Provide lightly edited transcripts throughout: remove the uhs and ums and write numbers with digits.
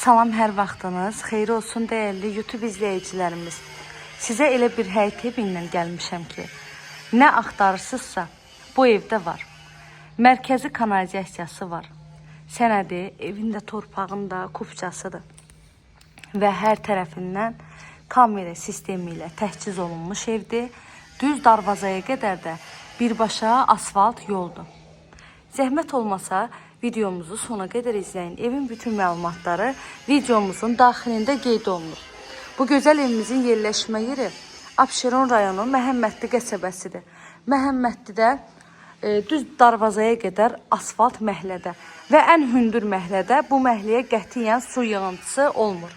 Salam, hər vaxtınız xeyir olsun dəyərli YouTube izləyicilərimiz. Sizə elə bir həyat evindən gəlmişəm ki, nə axtarırsınızsa bu evdə var. Mərkəzi kanalizasiyası var. Sənədi evində, torpağında, kupçasıdır. Və hər tərəfindən kamera sistemi ilə təchiz olunmuş evdir. Düz darvazaya qədər də birbaşa asfalt yoldur. Zəhmət olmasa videomuzu sona qədər izləyin. Evin bütün məlumatları videomuzun daxilində qeyd olunur. Bu gözəl evimizin yerləşmə yeri Abşeron rayonu Məhəmmədli qəsəbəsidir. Məhəmmədlidə düz darvazaya qədər asfalt məhlədə və ən hündür məhlədə bu məhləyə qətiyyən su yığıntısı olmur.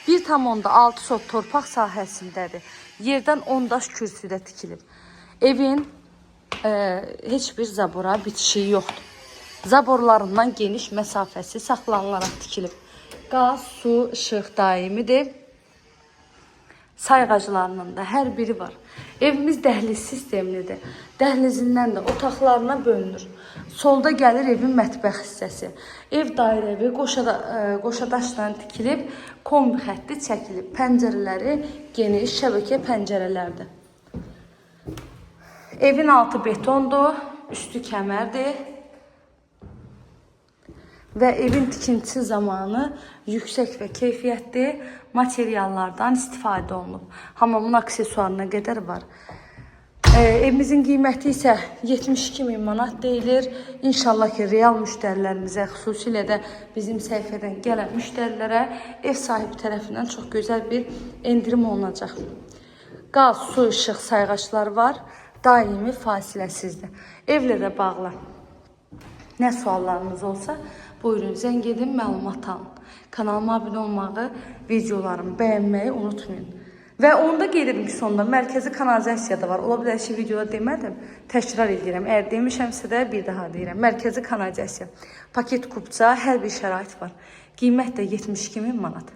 1,6 sot torpaq sahəsindədir. Yerdən 10 daş kürsüdə tikilib. Evin heç bir zabora bitişiyi yoxdur. Zaborlarından geniş məsafəsi saxlanılaraq tikilib. Qaz, su, işıq daimidir. Sayğaclarının da hər biri var. Evimiz dəhliz sistemlidir. Dəhlizindən də otaqlarına bölünür. Solda gəlir evin mətbəx hissəsi. Ev dairəvi qoşadaşla tikilib, kombi xətti çəkilib. Pəncərələri geniş şəbəkə pəncərələrdir. Evin altı betondur, üstü kəmərdir. Və evin tikintisi zamanı yüksək və keyfiyyətli materiallardan istifadə olunub. Hamamın aksesuarına qədər var. Evimizin qiyməti isə 72.000 manat deyilir. İnşallah ki, real müştərilərimizə, xüsusilə də bizim səhifədən gələn müştərilərə ev sahibi tərəfindən çox gözəl bir endirim olunacaq. Qaz, su, işıq, sayğaclar var. Daimi fasiləsizdir. Evlərə bağlı nə suallarınız olsa, buyurun, zəng edin, məlumat alın. Kanalıma abunə olmağı, videolarımı bəyənməyi unutmayın. Və onda qeyd edim ki, sonunda mərkəzi kanalizasiya da var. Ola bilər ki, videoda demədim, təkrar edirəm. Əgər demişəmsə də bir daha deyirəm. Mərkəzi kanalizasiya, paket kupça, hər bir şərait var. Qiymət də 72.000 manat.